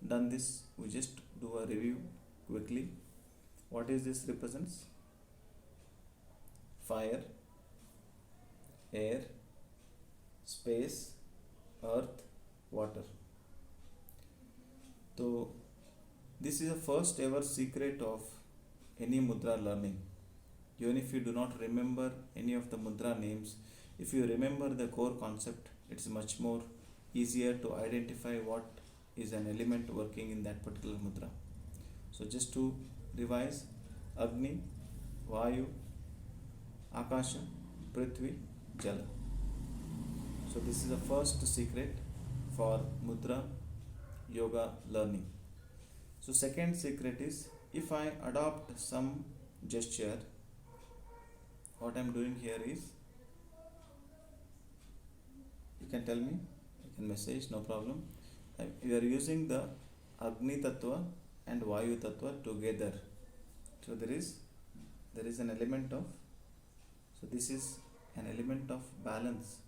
done this, we just do a review quickly. What is this represents? Fire, air, space, earth, water. So this is the first ever secret of any mudra learning. Even if you do not remember any of the mudra names, if you remember the core concept, it's much more easier to identify what is an element working in that particular mudra. So just to revise: Agni, Vayu, Akasha, Prithvi, Jala. So this is the first secret for mudra yoga learning. So second secret is, if I adopt some gesture, what I am doing here is, you can tell me, you can message, no problem. We are using the Agni Tattva and Vayu Tattva together. So there is an element of, so this is an element of balance.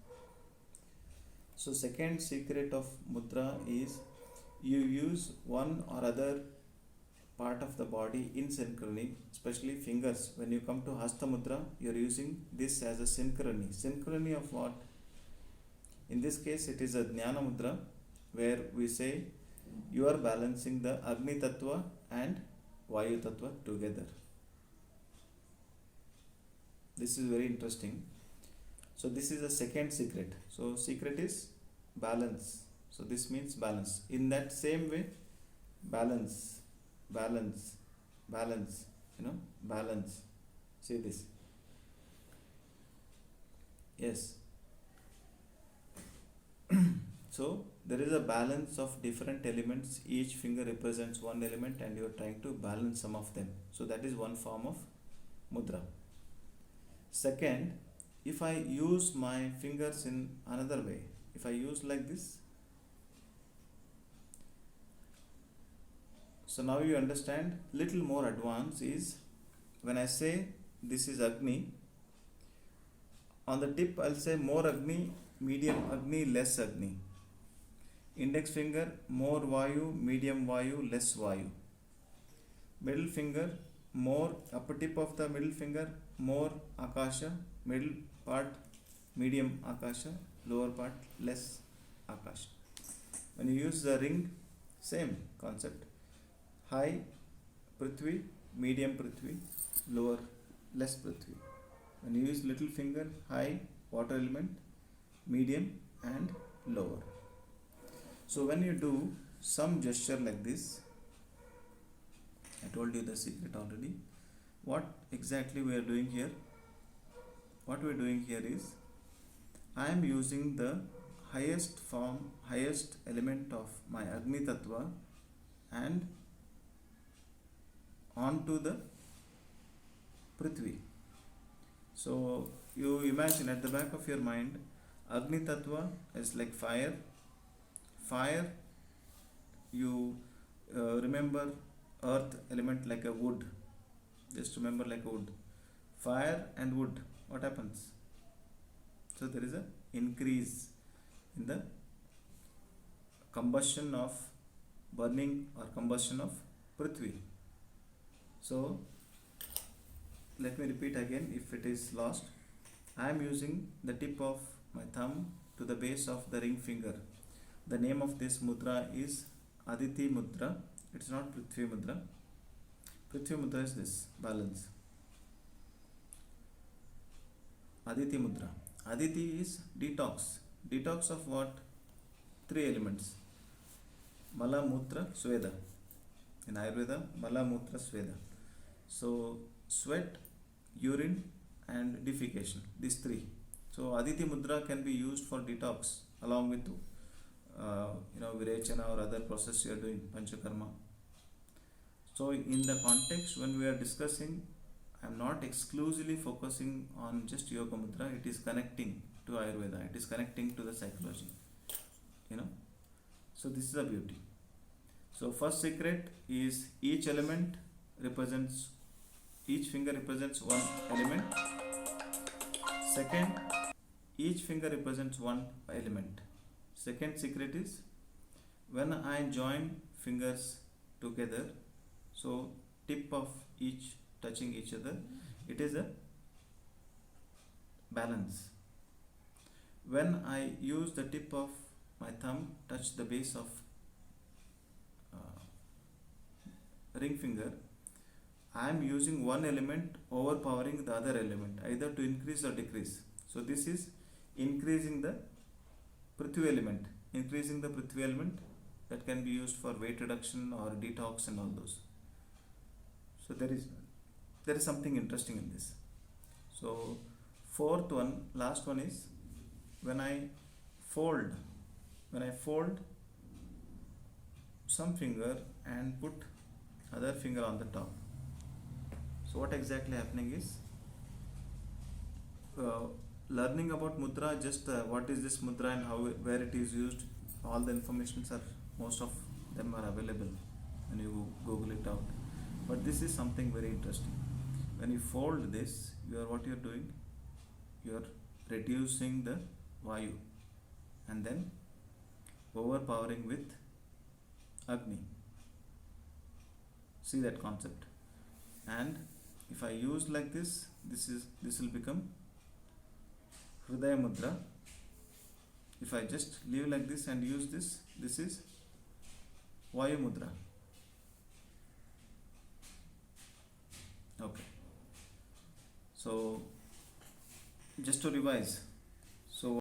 So second secret of mudra is, you use one or other part of the body in synchrony, especially fingers. When you come to Hasta Mudra, you are using this as a synchrony. Synchrony of what? In this case, it is a Jnana Mudra, where we say you are balancing the Agni Tattva and Vayu Tattva together. This is very interesting. So this is the second secret. So secret is balance. So this means balance. In that same way, balance, balance, balance, balance. See this. Yes. So there is a balance of different elements. Each finger represents one element and you are trying to balance some of them. So that is one form of mudra. Second, if I use my fingers in another way, if I use like this, so now you understand. Little more advanced is, when I say this is Agni, on the tip I'll say more Agni, medium Agni, less Agni. Index finger, more Vayu, medium Vayu, less Vayu. Middle finger, more upper tip of the middle finger, more Akasha, middle part medium Akasha, lower part less Akasha. When you use the ring, same concept. High Prithvi, medium Prithvi, lower less Prithvi. When you use little finger, high water element, medium and lower. So when you do some gesture like this, I told you the secret already. What exactly we are doing here? What we are doing here is, I am using the highest form, highest element of my Agni Tattva and onto the Prithvi. So you imagine at the back of your mind, Agni Tattva is like fire. Fire, you remember earth element like a wood. Just remember like a wood. Fire and wood, what happens? So there is an increase in the combustion of burning or combustion of Prithvi. So let me repeat again if it is lost. I am using the tip of my thumb to the base of the ring finger. The name of this mudra is Aditi Mudra. It's not Prithvi Mudra. Prithvi Mudra is this, balance. Aditi Mudra. Aditi is detox. Detox of what? Three elements. Mala, Mutra, Sweda. In Ayurveda, Mala, Mutra, Sweda. So sweat, urine and defecation. These three. So Aditi Mudra can be used for detox along with Virechana or other process you are doing, Panchakarma. So in the context when we are discussing, I am not exclusively focusing on just Yoga Mudra. It is connecting to Ayurveda. It is connecting to the psychology. So this is the beauty. So first secret is, each finger represents one element. Second, each finger represents one element. Second secret is, when I join fingers together, so tip of each touching each other, it is a balance. When I use the tip of my thumb touch the base of ring finger, I am using one element overpowering the other element, either to increase or decrease. So this is increasing the Prithvi element, that can be used for weight reduction or detox and all those. So there is something interesting in this. So fourth one, last one is when I fold some finger and put other finger on the top. So what exactly happening is, learning about mudra, just what is this mudra and where it is used, all the informations are, most of them are available when you Google it out. But this is something very interesting. When you fold this, what you are doing, you are reducing the vayu and then overpowering with Agni. See that concept. And if I use like this will become Hridaya Mudra. If I just leave like this and use this is Vayu Mudra. Okay. So just to revise,